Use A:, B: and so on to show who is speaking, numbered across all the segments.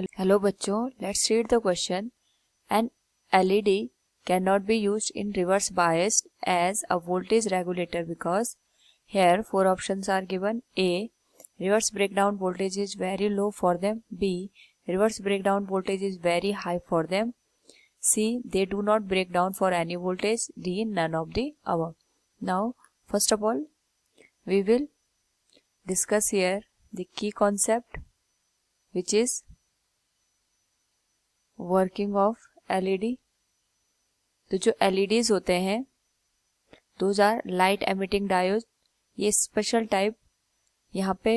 A: Hello बच्चों, let's read the question. An LED cannot be used in reverse biased as a voltage regulator because here 4 options are given. A. Reverse breakdown voltage is very low for them. B. Reverse breakdown voltage is very high for them. C. They do not break down for any voltage. D. None of the above. Now, first of all, we will discuss here the key concept, which is working of LED. तो जो LEDs होते हैं those are light emitting diode. ये special type यहाँ पे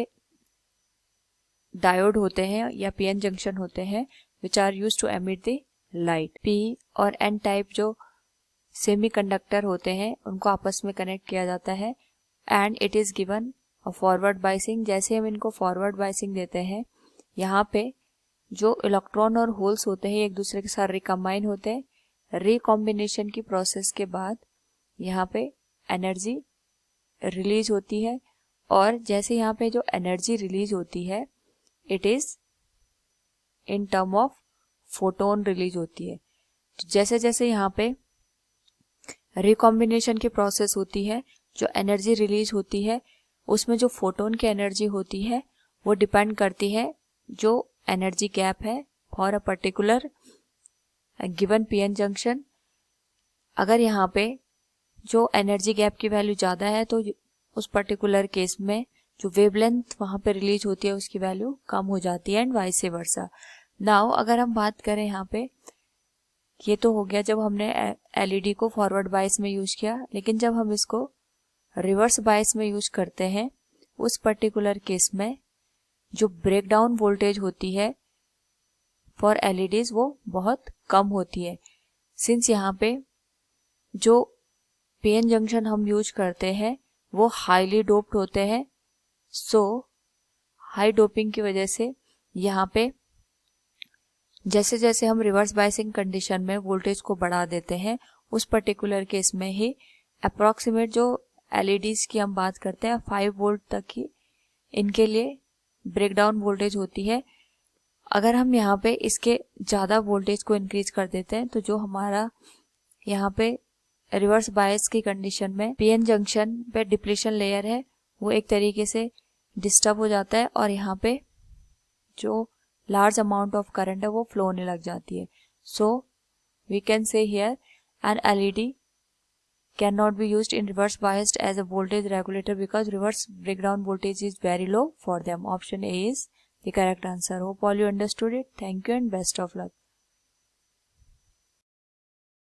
A: diode होते हैं या पीएन जंक्शन होते हैं which are use to emit the light. P और एन टाइप जो सेमीकंडक्टर होते हैं उनको आपस में कनेक्ट किया जाता है and it is given a forward biasing. जैसे हम इनको फॉरवर्ड बाइसिंग देते हैं, यहाँ पे जो इलेक्ट्रॉन और होल्स होते हैं एक दूसरे के साथ रिकम्बाइन होते हैं. रिकॉम्बिनेशन की प्रोसेस के बाद यहाँ पे एनर्जी रिलीज होती है और जैसे यहाँ पे जो एनर्जी रिलीज होती है it is in term of photon release होती है. तो जैसे जैसे यहाँ पे रिकॉम्बिनेशन की प्रोसेस होती है, जो एनर्जी रिलीज होती है उसमें जो फोटोन की एनर्जी होती है वो डिपेंड करती है जो एनर्जी गैप है for a particular given PN junction. अगर यहाँ पे जो एनर्जी गैप की वैल्यू ज़्यादा है तो उस पर्टिकुलर केस में जो वेवलेंथ वहाँ पे रिलीज होती है उसकी वैल्यू कम हो जाती है एंड वाइस वर्सा. नाउ अगर हम बात करें यहाँ पे, ये तो हो गया जब हमने एलईडी को फॉरवर्ड बायस में यूज किया, लेकिन जब हम इसको रिवर्स बायस में यूज करते हैं उस पर्टिकुलर केस में जो ब्रेकडाउन वोल्टेज होती है फॉर एलईडीज वो बहुत कम होती है. सिंस यहाँ पे जो पीएन जंक्शन हम यूज करते हैं वो हाईली डोप्ड होते हैं, सो हाई डोपिंग की वजह से यहाँ पे जैसे जैसे हम रिवर्स बायसिंग कंडीशन में वोल्टेज को बढ़ा देते हैं उस पर्टिकुलर केस में ही अप्रॉक्सीमेट जो एलईडीज की हम बात करते हैं 5 वोल्ट तक की इनके लिए ब्रेकडाउन वोल्टेज होती है. अगर हम यहाँ पे इसके ज़्यादा वोल्टेज को इंक्रीज कर देते हैं तो जो हमारा यहाँ पे रिवर्स बायस की कंडीशन में पीएन जंक्शन पे डिप्लीशन लेयर है वो एक तरीके से डिस्टर्ब हो जाता है और यहाँ पे जो लार्ज अमाउंट ऑफ करंट है वो फ्लो होने लग जाती है. So we can say here an LED cannot be used in reverse biased as a voltage regulator because reverse breakdown voltage is very low for them. Option A is the correct answer. Hope all you understood it. Thank you and best of luck.